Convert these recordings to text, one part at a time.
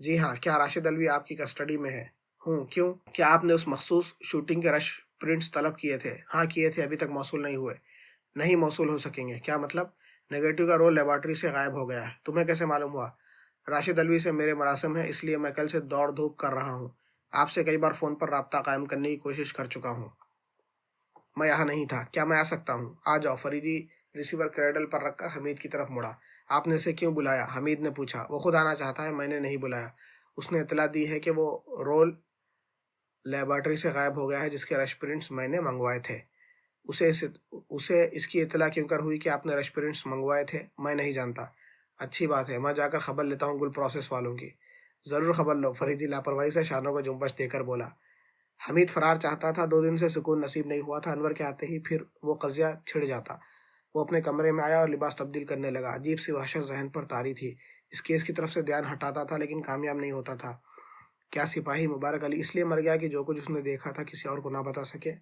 جی ہاں، کیا راشد الوی آپ کی کسٹڈی میں ہے؟ ہوں، کیوں؟ کیا آپ نے اس مخصوص شوٹنگ کے رش پرنٹس طلب کیے تھے؟ ہاں کیے تھے، ابھی تک موصول نہیں ہوئے۔ نہیں موصول ہو سکیں گے، کیا مطلب؟ نیگیٹو کا رول لیبارٹری سے غائب ہو گیا ہے۔ تمہیں کیسے معلوم ہوا؟ راشد الوی سے میرے مراسم ہیں، اس لیے میں کل سے دوڑ دھوپ کر رہا ہوں۔ آپ سے کئی بار فون پر رابطہ قائم کرنے کی کوشش کر چکا ہوں۔ میں یہاں نہیں تھا، کیا میں آ سکتا ہوں؟ آ جاؤ۔ فریدی ریسیور کریڈل پر رکھ کر حمید کی طرف مڑا۔ آپ نے اسے کیوں بلایا؟ حمید نے پوچھا۔ وہ خود آنا چاہتا ہے، میں نے نہیں بلایا۔ اس نے اطلاع دی ہے کہ وہ رول لیبارٹری سے غائب ہو گیا ہے جس کے رش پرنٹس میں نے منگوائے تھے۔ اسے اس کی اطلاع کیوں کر ہوئی کہ آپ نے رش پرنٹس منگوائے تھے؟ میں نہیں جانتا۔ اچھی بات ہے، میں جا کر خبر لیتا ہوں گل پروسیس والوں کی۔ ضرور خبر لو، فریدی لاپرواہی سے شانوں کو جنبش دے کر بولا۔ حمید فرار چاہتا تھا، 2 دن سے سکون نصیب نہیں ہوا تھا۔ انور کے آتے ہی پھر وہ قضیہ چھڑ جاتا۔ وہ اپنے کمرے میں آیا اور لباس تبدیل کرنے لگا۔ عجیب سی وحشت ذہن پر طاری تھی۔ اس کیس کی طرف سے دھیان ہٹاتا تھا لیکن کامیاب نہیں ہوتا تھا۔ کیا سپاہی مبارک علی اس لیے مر گیا کہ جو کچھ اس نے دیکھا تھا کسی اور کو نہ بتا سکے؟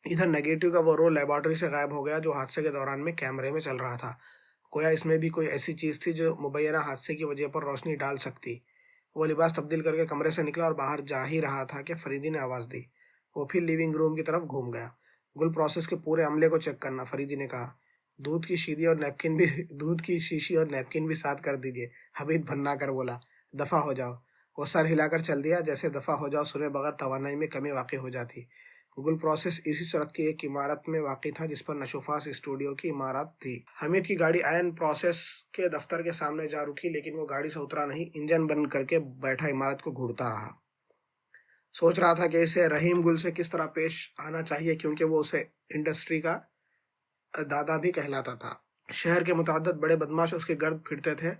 ادھر نیگیٹو کا وہ رول لیبارٹری سے غائب ہو گیا جو حادثے کے دوران میں کیمرے میں چل رہا تھا۔ گویا اس میں بھی کوئی ایسی چیز تھی جو مبینہ حادثے کی وجہ پر روشنی ڈال سکتی۔ وہ لباس تبدیل کر کے کمرے سے نکلا اور باہر جا ہی رہا تھا کہ فریدی نے آواز دی۔ وہ پھر لیونگ روم کی طرف گھوم گیا۔ گل پروسیس کے پورے عملے کو چیک کرنا، فریدی نے کہا۔ دودھ کی شیشی اور نیپکن بھی ساتھ کر دیجیے، حمید بھنا کر بولا۔ دفع ہو جاؤ۔ وہ سر ہلا کر چل دیا، جیسے دفع ہو جاؤ سنے بغیر توانائی میں کمی واقع ہو جاتی۔ گل پروسیس اسی سڑک کی ایک عمارت میں واقع تھا جس پر نشوفاس اسٹوڈیو کی عمارت تھی۔ حمید کی گاڑی عین پروسیس کے دفتر کے سامنے جا رکی لیکن وہ گاڑی سے اترا نہیں، انجن بند کر کے بیٹھا عمارت کو گھورتا رہا۔ سوچ رہا تھا کہ اسے رحیم گل سے کس طرح پیش آنا چاہیے کیونکہ وہ اسے انڈسٹری کا دادا بھی کہلاتا تھا۔ شہر کے متعدد بڑے بدماش اس کے گرد پھرتے تھے۔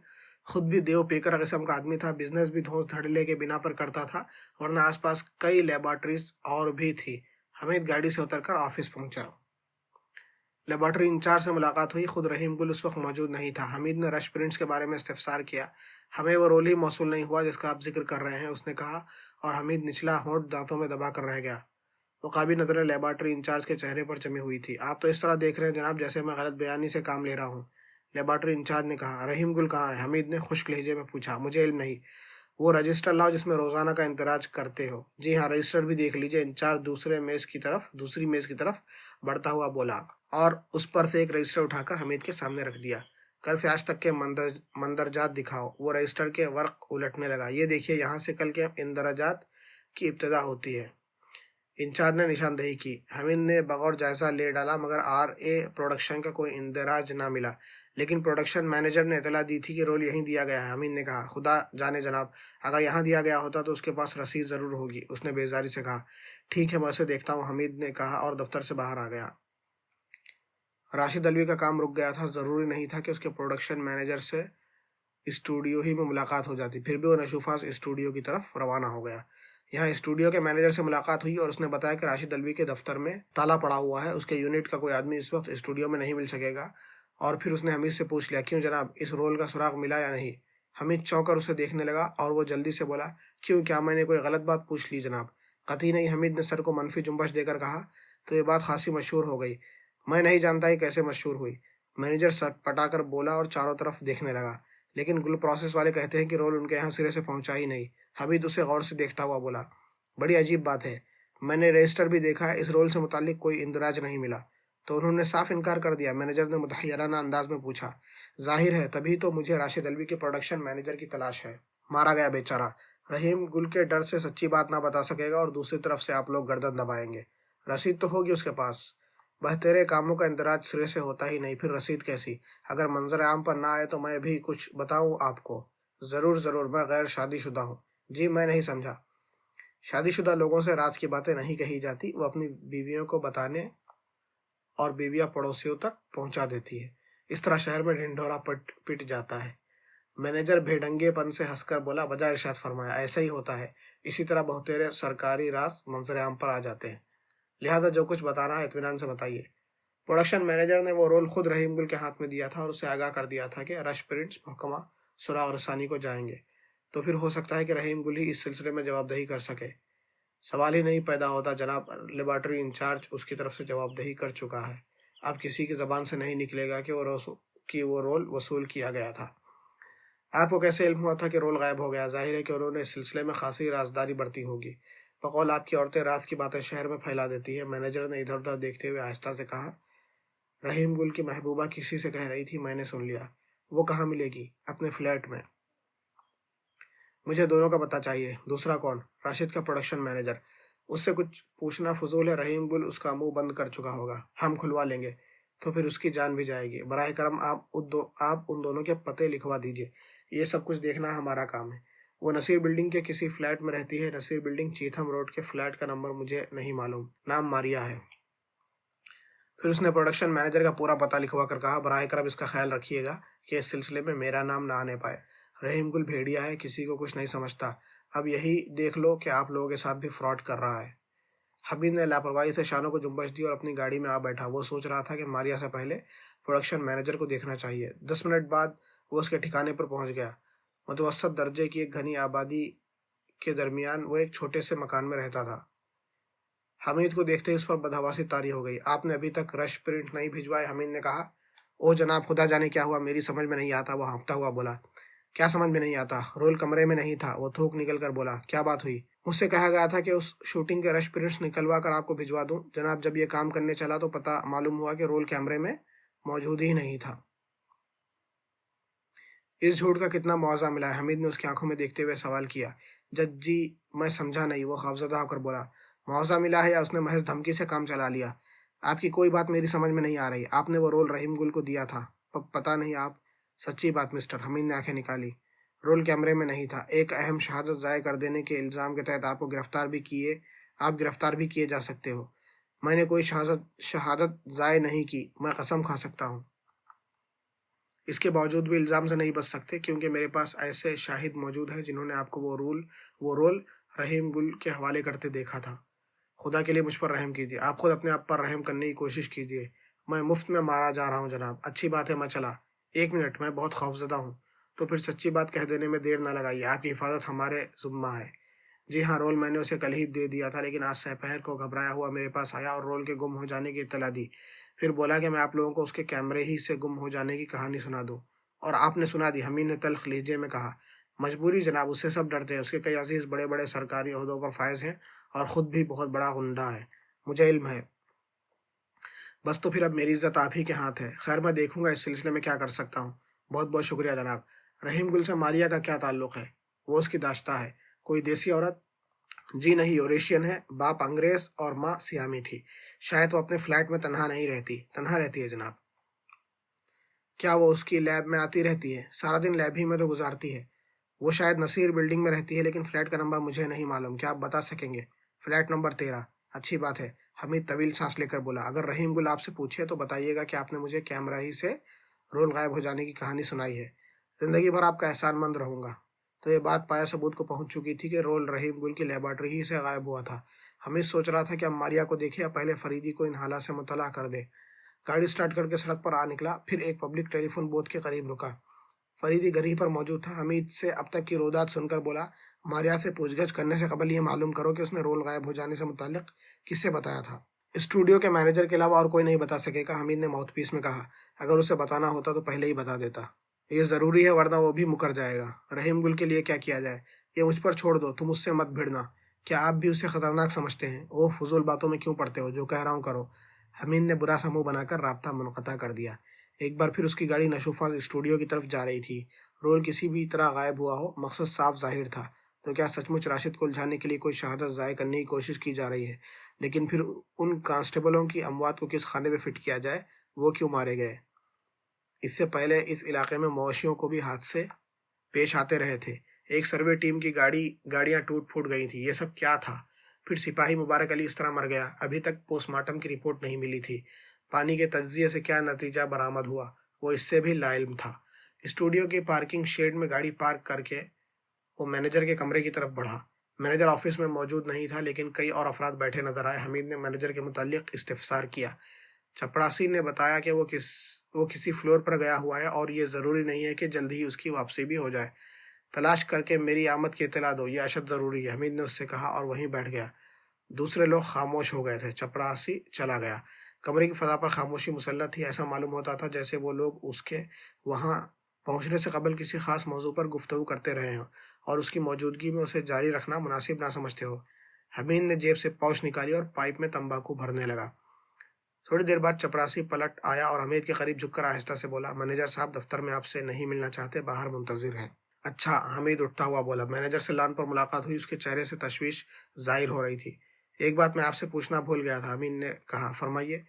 خود بھی دیو پیکر قسم کا آدمی تھا، بزنس بھی دھوس دھڑلے کے بنا پر کرتا تھا، ورنہ آس پاس کئی لیبارٹریز اور بھی تھی۔ حمید گاڑی سے اتر کر آفس پہنچا۔ لیبارٹری انچارج سے ملاقات ہوئی۔ خود رحیم گل اس وقت موجود نہیں تھا۔ حمید نے رش پرنٹس کے بارے میں استفسار کیا۔ ہمیں وہ رول ہی موصول نہیں ہوا جس کا آپ ذکر کر رہے ہیں، اس نے کہا، اور حمید نچلا ہونٹ دانتوں میں دبا کر رہ گیا۔ مقابل نظریں لیبارٹری انچارج کے چہرے پر جمی ہوئی تھی۔ آپ تو اس طرح دیکھ رہے ہیں جناب جیسے میں غلط بیانی سے کام لے رہا ہوں۔ لیبارٹری انچارج نے کہا۔ رحیم گل کہاں ہے؟ حمید نے خشک لہجے میں پوچھا۔ مجھے علم نہیں۔ وہ رجسٹر لاؤ جس میں روزانہ کا اندراج کرتے ہو۔ جی ہاں، رجسٹر بھی دیکھ لیجیے۔ انچارج دوسری میز کی طرف بڑھتا ہوا بولا اور اس پر سے ایک رجسٹر اٹھا کر حمید کے سامنے رکھ دیا۔ کل سے آج تک کے مندرجات دکھاؤ۔ وہ رجسٹر کے ورق الٹنے لگا۔ یہ دیکھیے، یہاں سے کل کے اندراجات کی ابتدا ہوتی ہے۔ انچارج نے نشاندہی کی۔ حمید نے بغور جائزہ لے ڈالا مگر RA پروڈکشن کا کوئی اندراج نہ ملا، لیکن پروڈکشن مینیجر نے اطلاع دی تھی کہ رول یہیں دیا گیا ہے۔ حمید نے کہا۔ خدا جانے جناب، اگر یہاں دیا گیا ہوتا تو اس کے پاس رسید ضرور ہوگی، اس نے بیزاری سے کہا۔ ٹھیک ہے، میں اسے دیکھتا ہوں، حمید نے کہا اور دفتر سے باہر آ گیا۔ راشد الوی کا کام رک گیا تھا۔ ضروری نہیں تھا کہ اس کے پروڈکشن مینیجر سے اسٹوڈیو ہی میں ملاقات ہو جاتی، پھر بھی وہ نشوفاس اسٹوڈیو کی طرف روانہ ہو گیا۔ یہاں اسٹوڈیو کے مینیجر سے ملاقات ہوئی اور اس نے بتایا کہ راشد الوی کے دفتر میں تالا پڑا ہوا ہے، اس کے یونٹ کا کوئی آدمی اس وقت اسٹوڈیو میں نہیں مل سکے گا۔ اور پھر اس نے حمید سے پوچھ لیا، کیوں جناب، اس رول کا سراغ ملا یا نہیں؟ حمید چونک کر اسے دیکھنے لگا اور وہ جلدی سے بولا، کیوں، کیا میں نے کوئی غلط بات پوچھ لی جناب؟ قطعی نہیں، حمید نے سر کو منفی جنبش دے کر کہا۔ تو یہ بات خاصی مشہور ہو گئی۔ میں نہیں جانتا یہ کیسے مشہور ہوئی، مینیجر سر پٹا کر بولا اور چاروں طرف دیکھنے لگا۔ لیکن گل پروسیس والے کہتے ہیں کہ رول ان کے یہاں سرے سے پہنچا ہی نہیں۔ حمید اسے غور سے دیکھتا ہوا بولا، بڑی عجیب بات ہے، میں نے رجسٹر بھی دیکھا ہے، اس رول سے متعلق کوئی اندراج نہیں ملا۔ تو انہوں نے صاف انکار کر دیا؟ مینیجر نے متحیرانہ انداز میں پوچھا۔ ظاہر ہے، تبھی تو مجھے راشد الوی کے پروڈکشن مینیجر کی تلاش ہے۔ مارا گیا بیچارہ، رحیم گل کے ڈر سے سچی بات نہ بتا سکے گا اور دوسری طرف سے آپ لوگ گردن دبائیں گے۔ رسید تو ہوگی اس کے پاس؟ بہترے کاموں کا اندراج سرے سے ہوتا ہی نہیں، پھر رسید کیسی؟ اگر منظر عام پر نہ آئے تو میں بھی کچھ بتاؤں آپ کو؟ ضرور ضرور، میں غیر شادی شدہ ہوں۔ جی، میں نہیں سمجھا۔ شادی شدہ لوگوں سے راز کی باتیں نہیں کہی جاتی، وہ اپنی بیویوں کو بتانے اور بیویاں پڑوسیوں تک پہنچا دیتی ہے۔ اس طرح شہر میں ڈھنڈورا پٹ جاتا ہے۔ مینیجر بھیڈنگے پن سے ہنس کر بولا، بجائے ارشاد فرمایا، ایسا ہی ہوتا ہے، اسی طرح بہترے سرکاری راز منظر عام پر آ جاتے ہیں، لہذا جو کچھ بتانا ہے اطمینان سے بتائیے۔ پروڈکشن مینیجر نے وہ رول خود رحیم گل کے ہاتھ میں دیا تھا اور اسے آگاہ کر دیا تھا کہ رش پرنٹس محکمہ سراغ رسانی کو جائیں گے، تو پھر ہو سکتا ہے کہ رحیم گل ہی اس سلسلے میں جواب دہی کر سکے۔ سوال ہی نہیں پیدا ہوتا جناب، لیبارٹری انچارج اس کی طرف سے جواب دہی کر چکا ہے، اب کسی کی زبان سے نہیں نکلے گا کہ وہ رول وصول کیا گیا تھا۔ آپ کو کیسے علم ہوا تھا کہ رول غائب ہو گیا؟ ظاہر ہے کہ انہوں نے اس سلسلے میں خاصی رازداری برتی ہوگی۔ بقول آپ کی عورتیں راز کی باتیں شہر میں پھیلا دیتی ہیں۔ مینیجر نے ادھر ادھر دیکھتے ہوئے آہستہ سے کہا، رحیم گل کی محبوبہ کسی سے کہہ رہی تھی، میں نے سن لیا۔ وہ کہاں ملے گی؟ اپنے فلیٹ میں۔ مجھے دونوں کا پتہ چاہیے۔ دوسرا کون؟ راشد کا پروڈکشن مینیجر۔ اس سے کچھ پوچھنا فضول ہے، رحیم گل اس کا منہ بند کر چکا ہوگا، ہم کھلوا لیں گے تو پھر اس کی جان بھی جائے گی۔ براہ کرم آپ ان دونوں کے پتے لکھوا دیجئے، یہ سب کچھ دیکھنا ہمارا کام ہے۔ وہ نصیر بلڈنگ کے کسی فلیٹ میں رہتی ہے۔ نصیر بلڈنگ چیتھم روڈ کے فلیٹ کا نمبر مجھے نہیں معلوم، نام ماریا ہے۔ پھر اس نے پروڈکشن مینیجر کا پورا پتہ لکھوا کر کہا، براہ کرم اس کا خیال رکھیے گا کہ اس سلسلے میں میرا نام نہ آنے پائے۔ رحیم گل بھیڑیا ہے، کسی کو کچھ نہیں سمجھتا۔ اب یہی دیکھ لو کہ آپ لوگوں کے ساتھ بھی فراڈ کر رہا ہے۔ حمید نے لاپرواہی سے شانوں کو جنبش دی اور اپنی گاڑی میں آ بیٹھا۔ وہ سوچ رہا تھا کہ ماریا سے پہلے پروڈکشن مینیجر کو دیکھنا چاہیے۔ 10 منٹ بعد وہ اس کے ٹھکانے پر پہنچ گیا۔ متوسط درجے کی ایک گھنی آبادی کے درمیان وہ ایک چھوٹے سے مکان میں رہتا تھا۔ حمید کو دیکھتے ہی اس پر بدحواسی طاری ہو گئی۔ آپ نے ابھی تک رش پرنٹ نہیں بھجوائے؟ حمید نے کہا۔ او جناب، خدا جانے کیا ہوا، میری سمجھ میں نہیں آتا، وہ ہانپتا ہوا بولا۔ کیا سمجھ میں نہیں آتا؟ رول کمرے میں نہیں تھا، وہ تھوک نکل کر بولا۔ کیا بات ہوئی؟ مجھ سے کہا گیا تھا کہ اس شوٹنگ کے رش پرنٹس نکلوا کر آپ کو بھجوا دوں۔ جناب، جب یہ کام کرنے چلا تو پتہ معلوم ہوا کہ رول کیمرے میں موجود ہی نہیں تھا۔ اس جھوٹ کا کتنا معاوضہ ملا ہے؟ حمید نے اس کی آنکھوں میں دیکھتے ہوئے سوال کیا۔ جج جی، میں سمجھا نہیں، وہ خوفزدہ ہو کر بولا۔ معاوضہ ملا ہے یا اس نے محض دھمکی سے کام چلا لیا؟ آپ کی کوئی بات میری سمجھ میں نہیں آ رہی۔ آپ نے وہ رول رحیم گل کو دیا تھا؟ پتہ نہیں آپ۔ سچی بات مسٹر، حمید نے آنکھیں نکالی۔ رول کیمرے میں نہیں تھا۔ ایک اہم شہادت ضائع کر دینے کے الزام کے تحت آپ گرفتار بھی کیے جا سکتے ہو۔ میں نے کوئی شہادت ضائع نہیں کی، میں قسم کھا سکتا ہوں۔ اس کے باوجود بھی الزام سے نہیں بچ سکتے، کیونکہ میرے پاس ایسے شاہد موجود ہیں جنہوں نے آپ کو وہ رول رحیم گل کے حوالے کرتے دیکھا تھا۔ خدا کے لیے مجھ پر رحم کیجیے، آپ خود اپنے آپ پر رحم کرنے کی کوشش کیجیے۔ میں مفت میں مارا جا رہا ہوں جناب۔ اچھی بات ہے، میں چلا۔ 1 منٹ، میں بہت خوفزدہ ہوں۔ تو پھر سچی بات کہہ دینے میں دیر نہ لگائیے، آپ کی حفاظت ہمارے ذمہ ہے۔ جی ہاں، رول میں نے اسے کل ہی دے دیا تھا، لیکن آج سپہر کو گھبرایا ہوا میرے پاس آیا اور رول کے گم ہو جانے کی اطلاع دی۔ پھر بولا کہ میں آپ لوگوں کو اس کے کیمرے ہی سے گم ہو جانے کی کہانی سنا دوں۔ اور آپ نے سنا دی، حمید نے تلخ لہجے میں کہا۔ مجبوری جناب، اس سے سب ڈرتے ہیں، اس کے کئی عزیز بڑے بڑے سرکاری عہدوں پر فائز ہیں اور خود بھی بہت بڑا غنڈہ ہے، مجھے علم ہے۔ بس تو پھر اب میری عزت آپ ہی کے ہاتھ ہے۔ خیر، میں دیکھوں گا اس سلسلے میں کیا کر سکتا ہوں۔ بہت بہت شکریہ جناب۔ رحیم گل سے ماریا کا کیا تعلق ہے؟ وہ اس کی داشتہ ہے۔ کوئی دیسی عورت؟ جی نہیں، یوریشین ہے، باپ انگریز اور ماں سیامی تھی۔ شاید وہ اپنے فلیٹ میں تنہا رہتی ہے جناب۔ کیا وہ اس کی لیب میں آتی رہتی ہے؟ سارا دن لیب ہی میں تو گزارتی ہے۔ وہ شاید نصیر بلڈنگ میں رہتی ہے، لیکن فلیٹ کا نمبر مجھے نہیں معلوم، کیا آپ بتا سکیں گے؟ Flat number 13۔ اچھی بات ہے، حمید طویل سانس لے کر بولا۔ اگر رحیم گل آپ سے پوچھے تو بتائیے گا کہ آپ نے مجھے کیمرہ ہی سے رول غائب ہو جانے کی کہانی سنائی ہے۔ زندگی بھر آپ کا احسان مند رہوں گا۔ تو یہ بات پایا ثبوت کو پہنچ چکی تھی کہ رول رحیم گل کی لیبارٹری ہی سے غائب ہوا تھا۔ حمید سوچ رہا تھا کہ اب ماریا کو دیکھے یا پہلے فریدی کو ان حالات سے مطلع کر دے۔ گاڑی سٹارٹ کر کے سڑک پر آ نکلا، پھر ایک پبلک ٹیلی فون بوتھ کے قریب رکا۔ فریدی گھر ہی پر موجود تھا۔ حمید سے اب تک کی رودات سن کر بولا، ماریا سے پوچھ گچھ کرنے سے قبل یہ معلوم کرو کہ اس نے رول غائب ہو جانے سے متعلق کس سے بتایا تھا؟ اسٹوڈیو کے مینیجر کے علاوہ اور کوئی نہیں بتا سکے گا، حمید نے ماؤتھ پیس میں کہا۔ اگر اسے بتانا ہوتا تو پہلے ہی بتا دیتا۔ یہ ضروری ہے، ورنہ وہ بھی مکر جائے گا۔ رحیم گل کے لیے کیا کیا جائے؟ یہ مجھ پر چھوڑ دو، تم اس سے مت بھیڑنا۔ کیا آپ بھی اسے خطرناک سمجھتے ہیں؟ اوہ، فضول باتوں میں کیوں پڑتے ہو؟ جو کہہ رہا ہوں کرو۔ حمید نے برا سا منہ بنا کر رابطہ منقطع کر دیا۔ ایک بار پھر اس کی گاڑی نشوفا اسٹوڈیو کی طرف جا رہی تھی۔ رول کسی بھی طرح غائب ہوا ہو، مقصد صاف ظاہر تھا۔ تو کیا سچ مچ راشد کو الجھانے کے لیے کوئی شہادت ضائع کرنے کی کوشش کی جا رہی ہے؟ لیکن پھر ان کانسٹیبلوں کی اموات کو کس خانے میں فٹ کیا جائے؟ وہ کیوں مارے گئے؟ اس سے پہلے اس علاقے میں مویشیوں کو بھی حادثے پیش آتے رہے تھے۔ ایک سروے ٹیم کی گاڑیاں ٹوٹ پھوٹ گئی تھیں۔ یہ سب کیا تھا؟ پھر سپاہی مبارک علی اس طرح مر گیا، ابھی تک پوسٹ مارٹم کی رپورٹ نہیں ملی تھی۔ پانی کے تجزیے سے کیا نتیجہ برآمد ہوا؟ وہ اس سے بھی لا علم تھا۔ اسٹوڈیو کی پارکنگ شیڈ میں گاڑی پارک کر کے وہ مینیجر کے کمرے کی طرف بڑھا۔ مینیجر آفس میں موجود نہیں تھا، لیکن کئی اور افراد بیٹھے نظر آئے۔ حمید نے مینیجر کے متعلق استفسار کیا۔ چپڑاسی نے بتایا کہ وہ کسی فلور پر گیا ہوا ہے اور یہ ضروری نہیں ہے کہ جلد ہی اس کی واپسی بھی ہو جائے۔ تلاش کر کے میری آمد کی اطلاع دو، یہ اشد ضروری ہے، حمید نے اس سے کہا اور وہیں بیٹھ گیا۔ دوسرے لوگ خاموش ہو گئے تھے۔ چپڑاسی چلا گیا۔ کمرے کی فضا پر خاموشی مسلط تھی، ایسا معلوم ہوتا تھا جیسے وہ لوگ اس کے وہاں پہنچنے سے قبل کسی خاص موضوع پر گفتگو کرتے رہے ہوں اور اس کی موجودگی میں اسے جاری رکھنا مناسب نہ سمجھتے ہو۔ حمید نے جیب سے پاؤچ نکالی اور پائپ میں تمباکو بھرنے لگا۔ تھوڑی دیر بعد چپراسی پلٹ آیا اور حمید کے قریب جھک کر آہستہ سے بولا، مینیجر صاحب دفتر میں آپ سے نہیں ملنا چاہتے، باہر منتظر ہیں۔ اچھا، حمید اٹھتا ہوا بولا۔ مینیجر سے لان پر ملاقات ہوئی، اس کے چہرے سے تشویش ظاہر ہو رہی تھی۔ ایک بات میں آپ سے پوچھنا بھول گیا تھا، حمید نے کہا۔ فرمائیے۔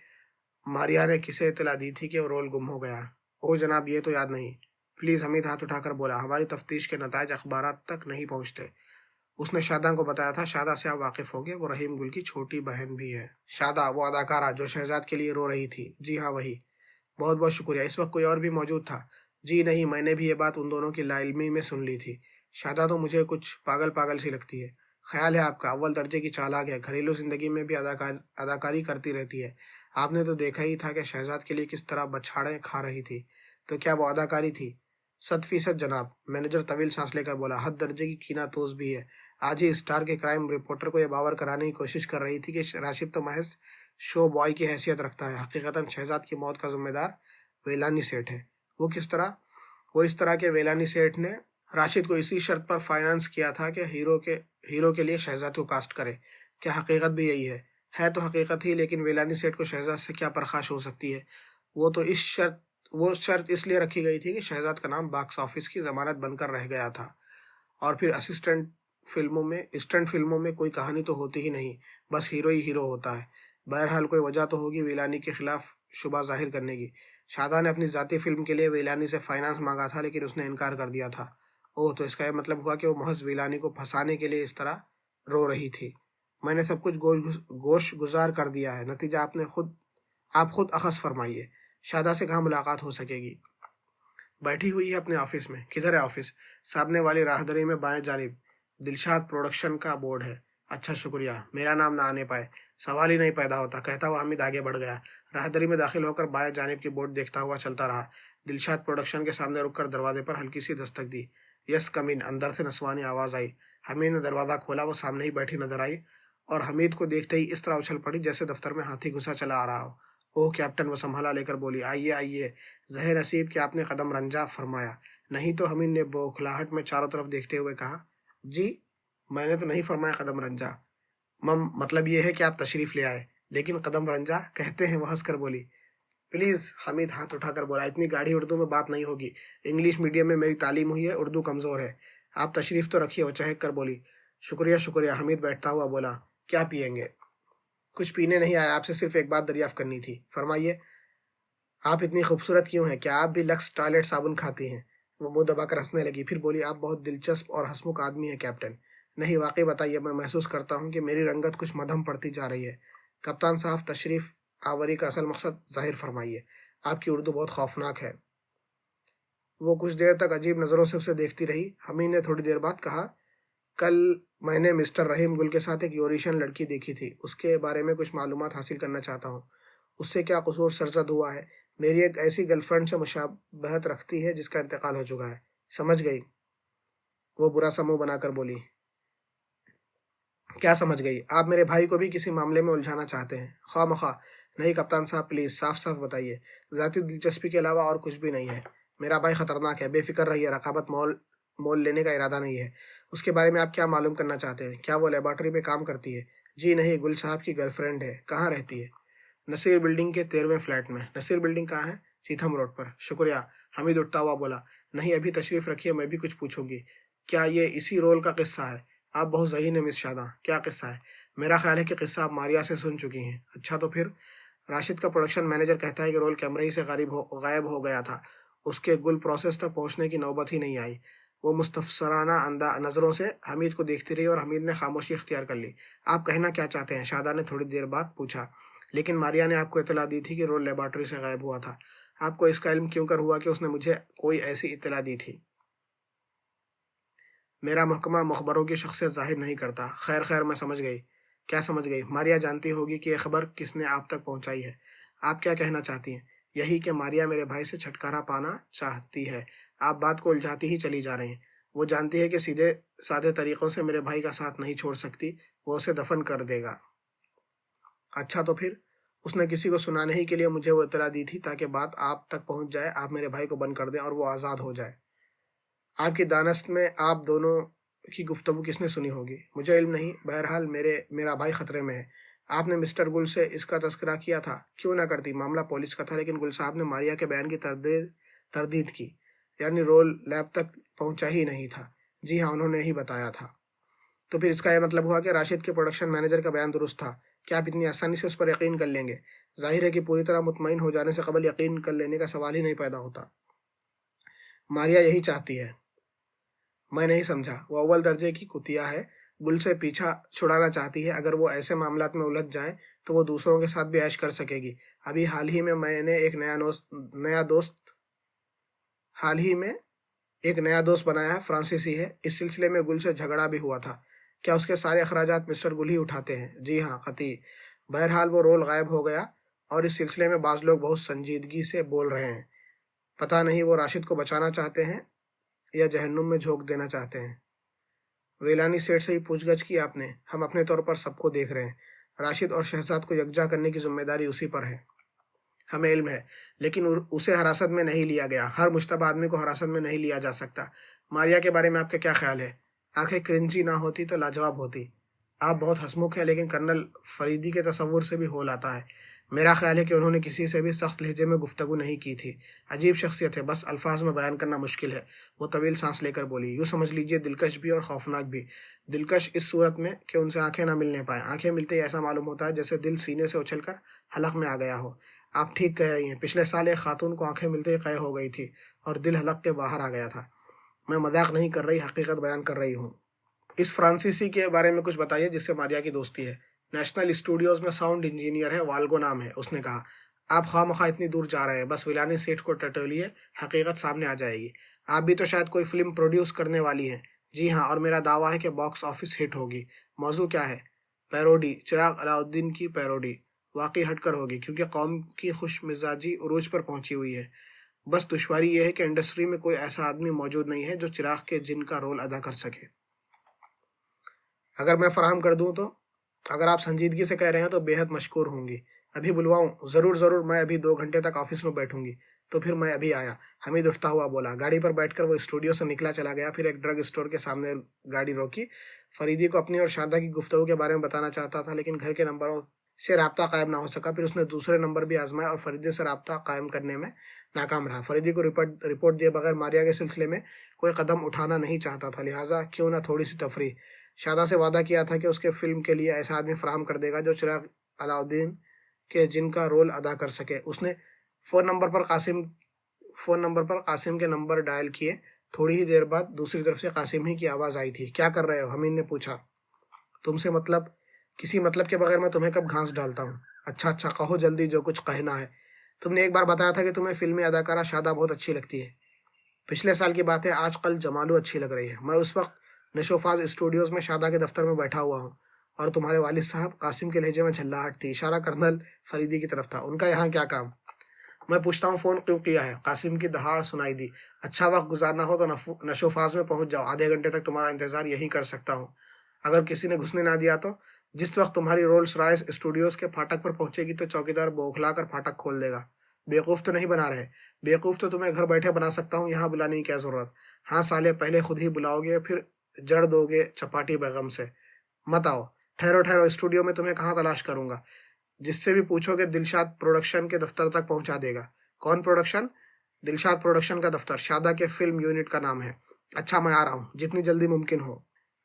ماریا نے کسے اطلاع دی تھی کہ وہ رول گم ہو گیا؟ او جناب، یہ تو یاد نہیں۔ پلیز، حمید ہاتھ اٹھا کر بولا، ہماری تفتیش کے نتائج اخبارات تک نہیں پہنچتے۔ اس نے شاداں کو بتایا تھا۔ شادہ سے آپ واقف ہوں گے، وہ رحیم گل کی چھوٹی بہن بھی ہے۔ شادہ، وہ اداکارہ جو شہزاد کے لیے رو رہی تھی؟ جی ہاں، وہی۔ بہت بہت شکریہ۔ اس وقت کوئی اور بھی موجود تھا؟ جی نہیں، میں نے بھی یہ بات ان دونوں کی لا علمی میں سن لی تھی۔ شادہ تو مجھے کچھ پاگل پاگل سی لگتی ہے۔ خیال ہے آپ کا، اول درجے کی چالاک ہے، گھریلو زندگی میں بھی اداکاری کرتی رہتی ہے۔ آپ نے تو دیکھا ہی تھا کہ شہزاد کے لیے کس طرح بچھاڑیں کھا رہی تھی، تو کیا وہ اداکاری تھی؟ 100% جناب، مینیجر طویل سانس لے کر بولا۔ حد درجے کی کینہ توز بھی ہے۔ آج ہی اسٹار کے کرائم رپورٹر کو یہ باور کرانے کی کوشش کر رہی تھی کہ راشد تو محض شو بوائے کی حیثیت رکھتا ہے، حقیقتاً شہزاد کی موت کا ذمہ دار ویلانی سیٹھ ہے۔ وہ کس طرح؟ وہ اس طرح کہ ویلانی سیٹھ نے راشد کو اسی شرط پر فائنانس کیا تھا کہ ہیرو کے لیے شہزاد کو کاسٹ کرے۔ کیا حقیقت بھی یہی ہے تو حقیقت ہی، لیکن ویلانی سیٹھ کو شہزاد سے کیا پرخاش ہو سکتی ہے؟ وہ شرط اس لیے رکھی گئی تھی کہ شہزاد کا نام باکس آفس کی ضمانت بن کر رہ گیا تھا، اور پھر اسٹنٹ فلموں میں کوئی کہانی تو ہوتی ہی نہیں، بس ہیرو ہی ہیرو ہوتا ہے۔ بہرحال کوئی وجہ تو ہوگی ویلانی کے خلاف شبہ ظاہر کرنے کی۔ شادہ نے اپنی ذاتی فلم کے لیے ویلانی سے فائنانس مانگا تھا، لیکن اس نے انکار کر دیا تھا۔ اوہ، تو اس کا یہ مطلب ہوا کہ وہ محض ویلانی کو پھنسانے کے لیے اس طرح رو رہی تھی۔ میں نے سب کچھ گوش گزار کر دیا ہے، نتیجہ آپ خود اخذ فرمائیے۔ شادہ سے کہاں ملاقات ہو سکے گی؟ بیٹھی ہوئی ہے اپنے آفس میں۔ کدھر ہے آفس؟ سامنے والی راہداری میں بائیں جانب دلشاد پروڈکشن کا بورڈ ہے۔ اچھا، شکریہ، میرا نام نہ آنے پائے، سوال ہی نہیں پیدا ہوتا، کہتا ہوا حمید آگے بڑھ گیا۔ راہداری میں داخل ہو کر بائیں جانب کی بورڈ دیکھتا ہوا چلتا رہا۔ دلشاد پروڈکشن کے سامنے رک کر دروازے پر ہلکی سی دستک دی۔ یس کم ان، اندر سے نسوانی آواز آئی۔ حمید نے دروازہ کھولا، وہ سامنے ہی بیٹھی نظر آئی اور حمید کو دیکھتے ہی اس طرح اچھل پڑی جیسے دفتر میں ہاتھی گھسا چلا آ رہا ہو۔ اوہ کیپٹن، وہ سنبھالا لے کر بولی، آئیے آئیے، زہر نصیب کہ آپ نے قدم رنجا فرمایا۔ نہیں تو، حمید نے بوکھلاہٹ میں چاروں طرف دیکھتے ہوئے کہا۔ جی، میں نے تو نہیں فرمایا قدم رنجا، مطلب یہ ہے کہ آپ تشریف لے آئے، لیکن قدم رنجا کہتے ہیں، وہ ہنس کر بولی۔ پلیز، حمید ہاتھ اٹھا کر بولا، اتنی گاڑھی اردو میں بات نہیں ہوگی، انگلش میڈیم میں میری تعلیم ہوئی ہے، اردو کمزور ہے، آپ تشریف تو رکھیے۔ وہ چہک کر بولی۔ شکریہ شکریہ، حمید بیٹھتا ہوا بولا۔ کیا پئیں گے؟ کچھ پینے نہیں آیا، آپ سے صرف ایک بات دریافت کرنی تھی۔ فرمائیے۔ آپ اتنی خوبصورت کیوں ہیں؟ کیا آپ بھی لکس ٹوائلٹ صابن کھاتی ہیں؟ وہ منہ دبا کر ہنسنے لگی، پھر بولی، آپ بہت دلچسپ اور ہنسمکھ آدمی ہیں کیپٹن۔ نہیں، واقعی بتائیے، میں محسوس کرتا ہوں کہ میری رنگت کچھ مدھم پڑتی جا رہی ہے۔ کپتان صاحب، تشریف آوری کا اصل مقصد ظاہر فرمائیے، آپ کی اردو بہت خوفناک ہے۔ وہ کچھ دیر تک عجیب نظروں سے اسے دیکھتی رہی۔ حمید نے تھوڑی دیر بعد کہا، کل میں نے مسٹر رحیم گل کے ساتھ ایک یوریشین لڑکی دیکھی تھی، اس کے بارے میں کچھ معلومات حاصل کرنا چاہتا ہوں۔ اس سے کیا قصور سرزد ہوا ہے؟ میری ایک ایسی گرل فرینڈ سے مشابہت رکھتی ہے جس کا انتقال ہو چکا ہے۔ سمجھ گئی؟ وہ برا سا منہ بنا کر بولی۔ کیا سمجھ گئی؟ آپ میرے بھائی کو بھی کسی معاملے میں الجھانا چاہتے ہیں؟ خواہ مخواہ۔ نہیں کپتان صاحب، پلیز صاف صاف بتائیے، ذاتی دلچسپی کے علاوہ اور کچھ بھی نہیں ہے۔ میرا بھائی خطرناک ہے، بے فکر رہیے، رقابت مول لینے کا ارادہ نہیں ہے۔ اس کے بارے میں آپ کیا معلوم کرنا چاہتے ہیں؟ کیا وہ لیبارٹری میں کام کرتی ہے؟ جی نہیں، گل صاحب کی گرل فرینڈ ہے۔ کہاں رہتی ہے؟ نصیر بلڈنگ کے 13ویں فلیٹ میں۔ نصیر بلڈنگ کہاں ہے؟ چیتھم روڈ پر۔ شکریہ، حمید اٹھتا ہوا بولا۔ نہیں، ابھی تشریف رکھیے، میں بھی کچھ پوچھوں گی۔ کیا یہ اسی رول کا قصہ ہے؟ آپ بہت ذہین ہیں مس شاداں، کیا قصہ ہے؟ میرا خیال ہے کہ قصہ آپ ماریا سے سن چکی ہیں۔ اچھا، تو پھر؟ راشد کا پروڈکشن مینیجر کہتا ہے کہ رول کیمرے ہی سے غائب ہو گیا تھا، اس کے گل پروسیس تک پہنچنے کی نوبت ہی نہیں آئی۔ وہ مستفسرانہ نظروں سے حمید کو دیکھتی رہی اور حمید نے خاموشی اختیار کر لی۔ آپ کہنا کیا چاہتے ہیں؟ شادہ نے تھوڑی دیر بعد پوچھا۔ لیکن ماریا نے آپ کو اطلاع دی تھی کہ رول لیبارٹری سے غائب ہوا تھا، آپ کو اس کا علم کیوں کر ہوا کہ اس نے مجھے کوئی ایسی اطلاع دی تھی؟ میرا محکمہ مخبروں کی شخصیت ظاہر نہیں کرتا۔ خیر خیر، میں سمجھ گئی۔ کیا سمجھ گئی؟ ماریا جانتی ہوگی کہ یہ خبر کس نے آپ تک پہنچائی ہے۔ آپ کیا کہنا چاہتی ہیں؟ یہی کہ ماریا میرے بھائی سے چھٹکارا پانا چاہتی ہے۔ آپ بات کو الجھاتی ہی چلی جا رہی ہیں۔ وہ جانتی ہے کہ سیدھے سادے طریقوں سے میرے بھائی کا ساتھ نہیں چھوڑ سکتی، وہ اسے دفن کر دے گا۔ اچھا، تو پھر؟ اس نے کسی کو سنانے ہی کے لیے مجھے وہ اطلاع دی تھی تاکہ بات آپ تک پہنچ جائے، آپ میرے بھائی کو بند کر دیں اور وہ آزاد ہو جائے۔ آپ کی دانست میں آپ دونوں کی گفتگو کس نے سنی ہوگی؟ مجھے علم نہیں، بہرحال میرا بھائی خطرے میں ہے۔ آپ نے مسٹر گل سے اس کا تذکرہ کیا تھا؟ کیوں نہ کرتی، معاملہ پولیس کا تھا، لیکن گل صاحب نے ماریا کے بیان کی تردید کی، یعنی رول لیب تک پہنچا ہی نہیں تھا۔ جی ہاں، انہوں نے ہی بتایا تھا۔ تو پھر اس کا یہ مطلب ہوا کہ راشد کے پروڈکشن مینیجر کا بیان درست تھا۔ کیا آپ اتنی آسانی سے اس پر یقین کر لیں گے؟ ظاہر ہے کہ پوری طرح مطمئن ہو جانے سے قبل یقین کر لینے کا سوال ہی نہیں پیدا ہوتا۔ ماریا یہی چاہتی ہے۔ میں نہیں سمجھا۔ وہ اول درجے کی کتیا ہے، گل سے پیچھا چھڑانا چاہتی ہے۔ اگر وہ ایسے معاملات میں الجھ جائیں تو وہ دوسروں کے ساتھ بھی عیش کر سکے گی۔ ابھی حال ہی میں ایک نیا دوست بنایا ہے، فرانسیسی ہے۔ اس سلسلے میں گل سے جھگڑا بھی ہوا تھا۔ کیا اس کے سارے اخراجات مسٹر گل ہی اٹھاتے ہیں؟ جی ہاں، قطعی۔ بہرحال وہ رول غائب ہو گیا اور اس سلسلے میں بعض لوگ بہت سنجیدگی سے بول رہے ہیں۔ پتہ نہیں وہ راشد کو بچانا چاہتے ہیں یا جہنم میں جھونک دینا چاہتے ہیں۔ ویلانی سیٹ سے ہی پوچھ گچھ کی آپ نے؟ ہم اپنے طور پر سب کو دیکھ رہے ہیں۔ راشد اور شہزاد کو یکجا کرنے کی ذمہ داری اسی پر ہے، ہمیں علم ہے، لیکن اسے حراست میں نہیں لیا گیا۔ ہر مشتبہ آدمی کو حراست میں نہیں لیا جا سکتا۔ ماریا کے بارے میں آپ کا کیا خیال ہے؟ آنکھیں کرنچی نہ ہوتی تو لاجواب ہوتی۔ آپ بہت ہنسمکھ ہیں، لیکن کرنل فریدی کے تصور سے بھی ہول آتا ہے۔ میرا خیال ہے کہ انہوں نے کسی سے بھی سخت لہجے میں گفتگو نہیں کی تھی۔ عجیب شخصیت ہے، بس الفاظ میں بیان کرنا مشکل ہے۔ وہ طویل سانس لے کر بولی، یوں سمجھ لیجئے دلکش بھی اور خوفناک بھی۔ دلکش اس صورت میں کہ ان سے آنکھیں نہ ملنے پائیں۔ آنکھیں ملتے ہی ایسا معلوم ہوتا ہے جیسے دل سینے سے اچھل کر حلق میں آ گیا ہو۔ آپ ٹھیک کہہ رہی ہیں، پچھلے سال ایک خاتون کو آنکھیں ملتے ہی قے ہو گئی تھی اور دل حلق کے باہر آ گیا تھا۔ میں مذاق نہیں کر رہی، حقیقت بیان کر رہی ہوں۔ اس فرانسیسی کے بارے میں کچھ بتائیے جس سے ماریا کی دوستی ہے۔ نیشنل اسٹوڈیوز میں ساؤنڈ انجینئر ہے، والگو نام ہے۔ اس نے کہا، آپ خواہ مخواہ اتنی دور جا رہے ہیں، بس ویلانی سیٹ کو ٹٹولیے، حقیقت سامنے آ جائے گی۔ آپ بھی تو شاید کوئی فلم پروڈیوس کرنے والی ہیں۔ جی ہاں، اور میرا دعویٰ ہے کہ باکس آفس ہٹ ہوگی۔ موضوع کیا ہے؟ پیروڈی، چراغ علاؤدین کی پیروڈی۔ واقعی ہٹ کر ہوگی، کیونکہ قوم کی خوش مزاجی عروج پر پہنچی ہوئی ہے۔ بس دشواری یہ ہے کہ انڈسٹری میں کوئی ایسا آدمی موجود نہیں ہے جو چراغ کے جن کا رول ادا کر سکے۔ اگر میں فراہم کر دوں تو؟ اگر آپ سنجیدگی سے کہہ رہے ہیں تو بے حد مشکور ہوں گی۔ ابھی بلواؤں؟ ضرور ضرور، میں ابھی 2 گھنٹے تک آفس میں بیٹھوں گی۔ تو پھر میں ابھی آیا، حمید اٹھتا ہوا بولا۔ گاڑی پر بیٹھ کر وہ اسٹوڈیو سے نکلا چلا گیا، پھر ایک ڈرگ اسٹور کے سامنے گاڑی روکی۔ فریدی کو اپنی اور شادہ کی گفتگو کے بارے میں بتانا چاہتا تھا، لیکن گھر کے نمبروں سے رابطہ قائم نہ ہو سکا۔ پھر اس نے دوسرے نمبر بھی آزمایا اور فریدی سے رابطہ قائم کرنے میں ناکام رہا۔ فریدی کو رپورٹ دیے بغیر ماریا کے سلسلے میں کوئی قدم اٹھانا نہیں چاہتا تھا، لہٰذا کیوں نہ تھوڑی سی تفریح۔ شادہ سے وعدہ کیا تھا کہ اس کے فلم کے لیے ایسا آدمی فراہم کر دے گا جو چراغ علاؤدین کے جن کا رول ادا کر سکے۔ اس نے فون نمبر پر قاسم کے نمبر ڈائل کیے۔ تھوڑی ہی دیر بعد دوسری طرف سے قاسم ہی کی آواز آئی تھی۔ کیا کر رہے ہو؟ حمید نے پوچھا۔ تم سے مطلب؟ کسی مطلب کے بغیر میں تمہیں کب گھانس ڈالتا ہوں؟ اچھا کہو جلدی، جو کچھ کہنا ہے۔ تم نے ایک بار بتایا تھا کہ تمہیں فلمی اداکارہ شادہ بہت اچھی لگتی ہے۔ پچھلے سال کی بات ہے، آج کل جمالو اچھی لگ رہی ہے۔ میں اس وقت نشوفاز اسٹوڈیوز میں شادہ کے دفتر میں بیٹھا ہوا ہوں، اور تمہارے والد صاحب؟ قاسم کے لہجے میں جھلاہٹ تھی، اشارہ کرنل فریدی کی طرف تھا۔ ان کا یہاں کیا کام؟ میں پوچھتا ہوں فون کیوں کیا ہے؟ قاسم کی دہاڑ سنائی دی۔ اچھا وقت گزارنا ہو تو نشوفاز میں پہنچ جاؤ، آدھے گھنٹے تک تمہارا انتظار یہی کر سکتا ہوں۔ اگر کسی نے گھسنے نہ دیا تو؟ جس وقت تمہاری رولس رائس اسٹوڈیوز کے پھاٹک پر پہنچے گی تو چوکیدار بوکھلا کر پھاٹک کھول دے گا۔ بیوقوف تو نہیں بنا رہے؟ بیوقوف تو تمہیں گھر بیٹھے بنا سکتا ہوں، یہاں بلانے کی کیا ضرورت؟ ہاں سالے، پہلے خود ہی بلاؤ گے، پھر جڑ دو گے چپاٹی بیگم سے۔ مت آؤ، ٹھہرو، اسٹوڈیو میں تمہیں کہاں تلاش کروں گا؟ جس سے بھی پوچھو کہ دلشاد پروڈکشن کے دفتر تک پہنچا دے گا۔ کون پروڈکشن؟ دلشاد پروڈکشن کا دفتر، شادہ کے فلم یونٹ کا نام ہے۔ اچھا، میں آ رہا ہوں، جتنی جلدی ممکن ہو۔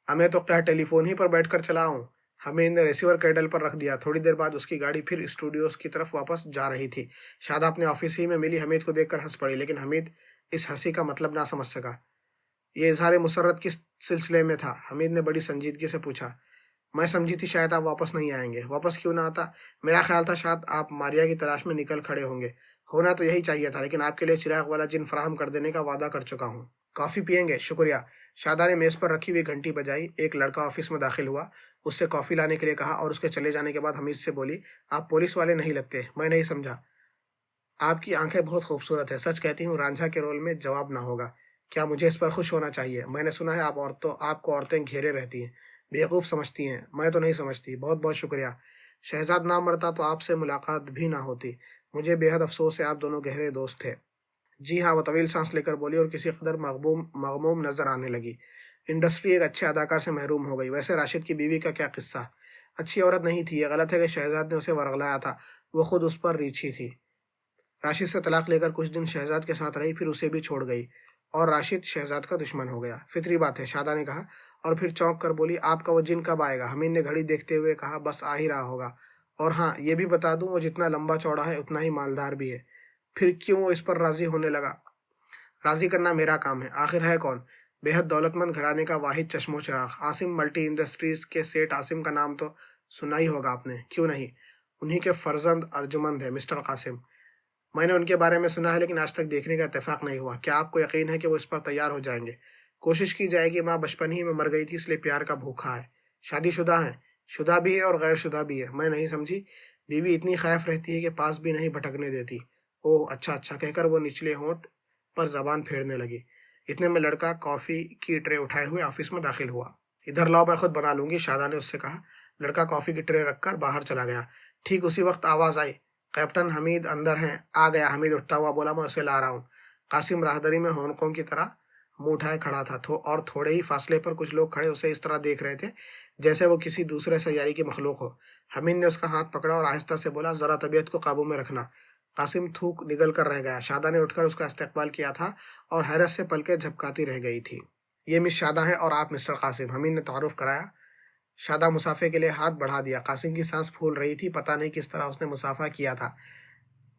میں تو کیا ٹیلی فون ہی پر بیٹھ کر چلا ہوں۔ حمید نے ریسیور کیڈل پر رکھ دیا۔ تھوڑی دیر بعد اس کی گاڑی پھر اسٹوڈیوز کی طرف واپس جا رہی تھی۔ شادہ اپنے آفس ہی میں ملی حمید کو دیکھ کر ہنس پڑی، لیکن حمید اس ہنسی کا مطلب نہ سمجھ سکا۔ یہ اظہار مسرت کس سلسلے میں تھا؟ حمید نے بڑی سنجیدگی سے پوچھا۔ میں سمجھی تھی شاید آپ واپس نہیں آئیں گے۔ واپس کیوں نہ آتا؟ میرا خیال تھا شاید آپ ماریا کی تلاش میں نکل کھڑے ہوں گے۔ ہونا تو یہی چاہیے تھا، لیکن آپ کے لیے چراغ والا جن فراہم کر دینے کا وعدہ کر چکا ہوں۔ کافی پئیں گے؟ شکریہ۔ شادہ نے میز پر رکھی ہوئی گھنٹی بجائی۔ ایک لڑکا آفس میں داخل ہوا، اس سے کافی لانے کے لیے کہا، اور اس کے چلے جانے کے بعد حمید سے بولی، آپ پولیس والے نہیں لگتے۔ میں نہیں سمجھا۔ آپ کی آنکھیں بہت خوبصورت ہیں، سچ کہتی ہوں رانجھا کے رول میں جواب نہ ہوگا۔ کیا مجھے اس پر خوش ہونا چاہیے؟ میں نے سنا ہے آپ کو عورتیں گھیرے رہتی ہیں، بیوقوف سمجھتی ہیں۔ میں تو نہیں سمجھتی۔ بہت بہت شکریہ۔ شہزاد نہ مرتا تو آپ سے ملاقات بھی نہ ہوتی۔ مجھے بے حد افسوس ہے، آپ دونوں گہرے دوست تھے۔ جی ہاں، وہ طویل سانس لے کر بولی اور کسی قدر مغموم نظر آنے لگی۔ انڈسٹری ایک اچھے اداکار سے محروم ہو گئی۔ ویسے راشد کی بیوی کا کیا قصہ؟ اچھی عورت نہیں تھی، یہ غلط ہے کہ شہزاد نے اسے ورغلایا تھا، وہ خود اس پر ریچھی تھی۔ راشد سے طلاق لے کر کچھ دن شہزاد کے ساتھ رہی، پھر اسے بھی چھوڑ گئی اور راشد شہزاد کا دشمن ہو گیا۔ فطری بات ہے، شادہ نے کہا، اور پھر چونک کر بولی، آپ کا وہ جن کب آئے گا؟ حمید نے گھڑی دیکھتے ہوئے کہا، بس آ ہی رہا ہوگا، اور ہاں یہ بھی بتا دوں وہ جتنا لمبا چوڑا ہے اتنا ہی مالدار بھی ہے۔ پھر کیوں وہ اس پر راضی ہونے لگا؟ راضی کرنا میرا کام ہے، آخر ہے کون؟ بے حد دولت مند گھرانے کا واحد چشم و چراغ، عاصم ملٹی انڈسٹریز کے سیٹ عاصم کا نام تو سنا ہی ہوگا آپ نے، کیوں نہیں؟ انہی کے فرزند ارجمند ہے مسٹر قاسم۔ میں نے ان کے بارے میں سنا ہے لیکن آج تک دیکھنے کا اتفاق نہیں ہوا۔ کیا آپ کو یقین ہے کہ وہ اس پر تیار ہو جائیں گے؟ کوشش کی جائے گی، ماں بچپن ہی میں مر گئی تھی، اس لیے پیار کا بھوکھا ہے۔ شادی شدہ ہیں؟ شدہ بھی ہے اور غیر شدہ بھی ہے۔ میں نہیں سمجھی۔ بیوی اتنی خائف رہتی ہے کہ پاس بھی نہیں بھٹکنے دیتی۔ اوہ اچھا اچھا، کہہ کر وہ نچلے ہونٹ پر زبان پھیرنے لگی۔ اتنے میں لڑکا کافی کی ٹرے اٹھائے ہوئے آفس میں داخل ہوا۔ ادھر لاؤ، میں خود بنا لوں گی، شادہ نے اس سے کہا۔ لڑکا کافی کی ٹرے رکھ کر باہر چلا گیا۔ ٹھیک اسی وقت آواز آئی، کیپٹن حمید اندر ہیں؟ آ گیا۔ حمید اٹھتا ہوا بولا، میں اسے لا رہا ہوں۔ قاسم راہدری میں ہونکوں کی طرح منہ اٹھائے کھڑا تھا، اور تھوڑے ہی فاصلے پر کچھ لوگ کھڑے اسے اس طرح دیکھ رہے تھے جیسے وہ کسی دوسرے سیارے کی مخلوق ہو۔ حمید نے اس کا ہاتھ پکڑا اور آہستہ سے بولا، ذرا طبیعت کو قابو میں رکھنا۔ قاسم تھوک نگل کر رہ گیا۔ شادہ نے اٹھ کر اس کا استقبال کیا تھا اور حیرت سے پلکیں جھپکاتی رہ گئی تھی۔ یہ مس شادہ ہیں اور آپ مسٹر قاسم، حمید نے تعارف کرایا۔ شادہ مسافے کے لیے ہاتھ بڑھا دیا۔ قاسم کی سانس پھول رہی تھی، پتہ نہیں کس طرح اس نے مسافہ کیا تھا۔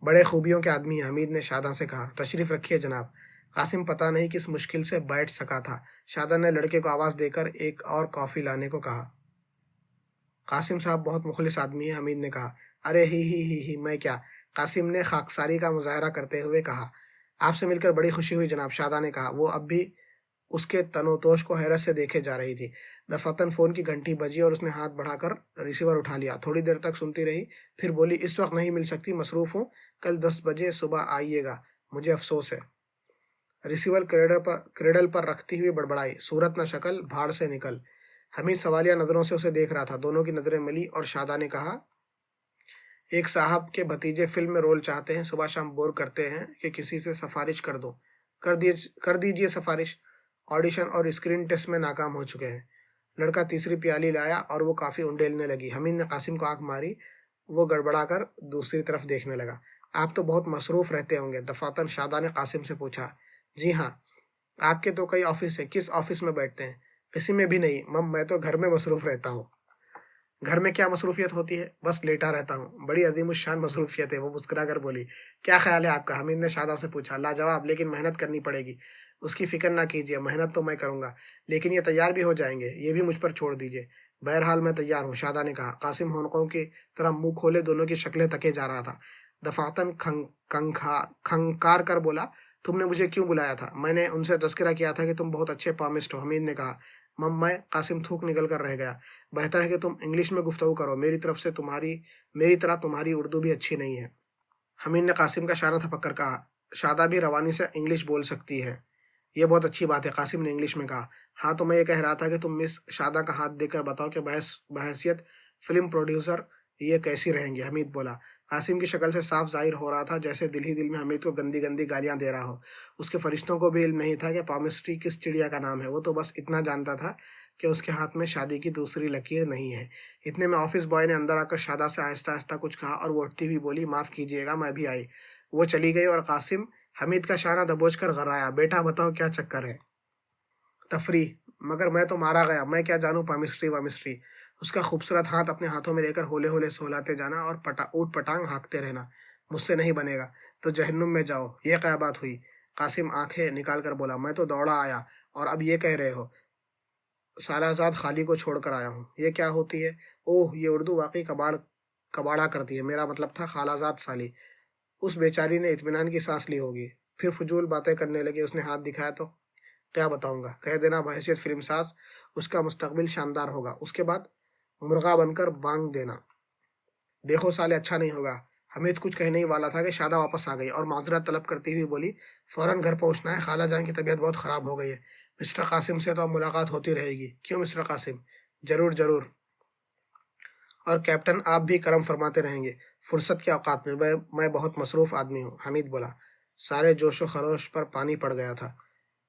بڑے خوبیوں کے آدمی ہیں، حمید نے شادہ سے کہا۔ تشریف رکھیے جناب۔ قاسم پتہ نہیں کس مشکل سے بیٹھ سکا تھا۔ شادہ نے لڑکے کو آواز دے کر ایک اور کافی لانے کو کہا۔ قاسم صاحب بہت مخلص آدمی ہے، حمید نے کہا۔ ارے ہی میں کیا؟ قاسم نے خاکساری کا مظاہرہ کرتے ہوئے کہا۔ آپ سے مل کر بڑی خوشی ہوئی جناب، شادہ نے کہا۔ وہ اب بھی اس کے تنوتوش کو حیرت سے دیکھے جا رہی تھی۔ دفعتاً فون کی گھنٹی بجی اور اس نے ہاتھ بڑھا کر ریسیور اٹھا لیا۔ تھوڑی دیر تک سنتی رہی، پھر بولی، اس وقت نہیں مل سکتی، مصروف ہوں، کل 10 بجے صبح آئیے گا، مجھے افسوس ہے۔ ریسیور کریڈل پر رکھتی ہوئی بڑبڑائی، صورت نہ شکل، بھاڑ سے نکل۔ حمید سوالیہ نظروں سے اسے دیکھ رہا تھا۔ دونوں کی نظریں ملی اور شادہ نے کہا، ایک صاحب کے بھتیجے فلم میں رول چاہتے ہیں، صبح شام بور کرتے ہیں کہ کسی سے سفارش کر دو۔ کر دیجئے سفارش۔ آڈیشن اور اسکرین ٹیسٹ میں ناکام ہو چکے ہیں۔ لڑکا تیسری پیالی لایا اور وہ کافی انڈیلنے لگی۔ حمید نے قاسم کو آنکھ ماری، وہ گڑبڑا کر دوسری طرف دیکھنے لگا۔ آپ تو بہت مصروف رہتے ہوں گے؟ دفعتاً شادہ نے قاسم سے پوچھا۔ جی ہاں۔ آپ کے تو کئی آفس ہیں، کس آفس میں بیٹھتے ہیں؟ کسی میں بھی نہیں مم، میں تو گھر میں مصروف رہتا ہوں۔ گھر میں کیا مصروفیت ہوتی ہے؟ بس لیٹا رہتا ہوں۔ بڑی عظیم الشان مصروفیت ہے، وہ مسکرا کر بولی۔ کیا خیال ہے آپ کا؟ حمید نے شادہ سے پوچھا۔ لاجواب، لیکن محنت کرنی پڑے گی۔ اس کی فکر نہ کیجیے، محنت تو میں کروں گا، لیکن یہ تیار بھی ہو جائیں گے، یہ بھی مجھ پر چھوڑ دیجیے۔ بہرحال میں تیار ہوں، شادہ نے کہا۔ قاسم ہونکوں کی طرح منہ کھولے دونوں کی شکلیں تکے جا رہا تھا۔ دفعتاً کھنکار کر بولا، تم نے مجھے کیوں بلایا تھا؟ میں نے ان سے تذکرہ کیا تھا کہ تم بہت اچھے پامسٹ ہو، حمید نے کہا۔ میں قاسم تھوک نکل کر رہ گیا۔ بہتر ہے کہ تم انگلش میں گفتگو کرو، میری طرح تمہاری اردو بھی اچھی نہیں ہے۔ حمید نے قاسم کا شانہ تھپک کر کہا۔ شادہ بھی روانی سے انگلش بول سکتی ہے، یہ بہت اچھی بات ہے، قاسم نے انگلش میں کہا۔ ہاں تو میں یہ کہہ رہا تھا کہ تم مس شادہ کا ہاتھ دے کر بتاؤ کہ بحیثیت فلم پروڈیوسر یہ کیسی رہیں گی، حمید بولا۔ قاسم کی شکل سے صاف ظاہر ہو رہا تھا جیسے دل ہی دل میں حمید کو گندی گندی گالیاں دے رہا ہو۔ اس کے فرشتوں کو بھی علم نہیں تھا کہ پامسٹری کس چڑیا کا نام ہے، وہ تو بس اتنا جانتا تھا کہ اس کے ہاتھ میں شادی کی دوسری لکیر نہیں ہے۔ اتنے میں آفس بوائے نے اندر آ کر شادہ سے آہستہ آہستہ کچھ کہا اور وہ اٹھتی ہوئی بولی، معاف کیجیے گا، میں بھی آئی۔ وہ چلی گئی اور قاسم حمید کا شانہ دبوچ کر غرایا۔ بیٹا بتاؤ کیا چکر ہے؟ تفریح، مگر میں تو مارا گیا، میں کیا جانوں پامسٹری وامسٹری۔ اس کا خوبصورت ہاتھ اپنے ہاتھوں میں لے کر ہولے ہولے سہلاتے جانا اور اوٹ پٹانگ ہانکتے رہنا۔ مجھ سے نہیں بنے گا تو جہنم میں جاؤ، یہ کیا بات ہوئی؟ قاسم آنکھیں نکال کر بولا، میں تو دوڑا آیا اور اب یہ کہہ رہے ہو؟ سالہ زاد خالی کو چھوڑ کر آیا ہوں، یہ کیا ہوتی ہے؟ اوہ، یہ اردو واقعی کباڑا کرتی ہے، میرا مطلب تھا خالہ زاد سالی۔ اس بیچاری نے اطمینان کی سانس لی ہوگی، پھر فضول باتیں کرنے لگی۔ اس نے ہاتھ دکھایا تو کیا بتاؤں گا، کہہ دینا بحیثیت فلم ساز اس کا مستقبل شاندار ہوگا، اس کے بعد مرغا بن کر بانگ دینا۔ دیکھو سالے، اچھا نہیں ہوگا۔ حمید کچھ کہنے ہی والا تھا کہ شادہ واپس آ گئی اور معذرت طلب کرتی ہوئی بولی، فوراً گھر پہنچنا ہے، خالہ جان کی طبیعت بہت خراب ہو گئی ہے۔ مسٹر قاسم سے تو اب ملاقات ہوتی رہے گی۔ کیوں مسٹر قاسم؟ ضرور ضرور۔ اور کیپٹن آپ بھی کرم فرماتے رہیں گے فرصت کے اوقات میں، میں بہت مصروف آدمی ہوں، حمید بولا۔ سارے جوش و خروش پر پانی پڑ گیا تھا۔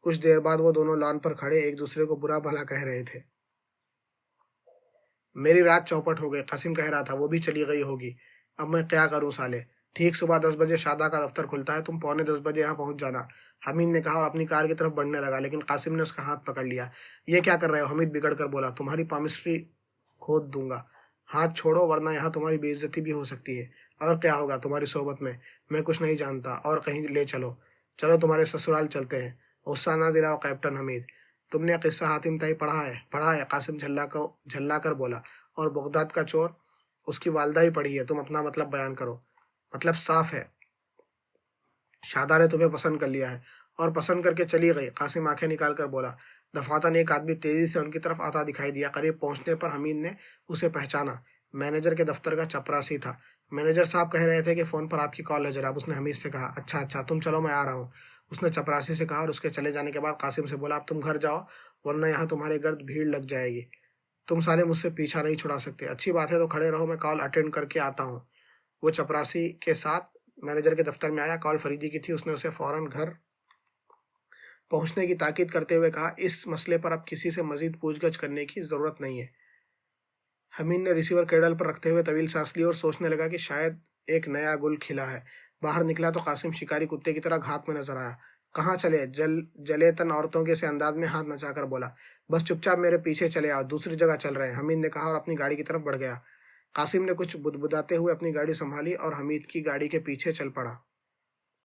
کچھ دیر بعد وہ دونوں لان پر کھڑے ایک دوسرے کو برا بھلا کہہ رہے تھے۔ میری رات چوپٹ ہو گئی، قاسم کہہ رہا تھا، وہ بھی چلی گئی ہوگی۔ اب میں کیا کروں سالے؟ ٹھیک صبح 10 بجے شادہ کا دفتر کھلتا ہے، تم 9:45 یہاں پہنچ جانا، حمید نے کہا اور اپنی کار کی طرف بڑھنے لگا، لیکن قاسم نے اس کا ہاتھ پکڑ لیا۔ یہ کیا کر رہے ہو؟ حمید بگڑ کر بولا، تمہاری پامسٹری کھود دوں گا، ہاتھ چھوڑو ورنہ یہاں تمہاری بے عزتی بھی ہو سکتی ہے۔ اور کیا ہوگا تمہاری صحبت میں کچھ نہیں جانتا، اور کہیں لے چلو، چلو تمہارے سسرال چلتے ہیں۔ غصہ نہ دلاؤ کیپٹن حمید، تم نے قصہ حاتم طائی پڑھا ہے، قاسم جھلا کر بولا، اور بغداد کا چور، اس کی والدہ ہی پڑھی ہے، تم اپنا مطلب بیان کرو۔ مطلب صاف ہے، شادہ نے تمہیں پسند کر لیا ہے، اور پسند کر کے چلی گئی، قاسم آنکھیں نکال کر بولا۔ دفعتاً ایک آدمی تیزی سے ان کی طرف آتا دکھائی دیا، قریب پہنچنے پر حمید نے اسے پہچانا، مینیجر کے دفتر کا چپراسی تھا۔ مینیجر صاحب کہہ رہے تھے کہ فون پر آپ کی کال ہے جناب، اس نے حمید سے کہا۔ اچھا اچھا، تم چلو میں آ رہا ہوں، اس نے چپراسی سے کہا، اور اس کے چلے جانے کے بعد قاسم سے بولا، اب تم گھر جاؤ ورنہ یہاں تمہارے گرد بھیڑ لگ جائے گی، تم سارے مجھ سے پیچھا نہیں چھڑا سکتے۔ اچھی بات ہے تو کھڑے رہو، میں کال اٹینڈ کر کے آتا ہوں۔ وہ چپراسی کے ساتھ مینیجر کے دفتر میں آیا، کال فریدی کی تھی، اس نے اسے فوراً گھر پہنچنے کی تاکید کرتے ہوئے کہا، اس مسئلے پر اب کسی سے مزید پوچھ گچھ کرنے کی ضرورت نہیں ہے۔ حمید نے ریسیور کیڈل پر رکھتے ہوئے طویل سانس لی اور سوچنے لگا کہ شاید ایک نیا گل کھلا ہے۔ باہر نکلا تو قاسم شکاری کتے کی طرح گھات میں نظر آیا۔ کہاں چلے؟ جلے تن عورتوں کے سے انداز میں ہاتھ نچا کر بولا، بس چپ چاپ میرے پیچھے چلے آؤ، دوسری جگہ چل رہے ہیں، حمید نے کہا اور اپنی گاڑی کی طرف بڑھ گیا۔ قاسم نے کچھ بدبداتے ہوئے اپنی گاڑی سنبھالی اور حمید کی گاڑی کے پیچھے چل پڑا۔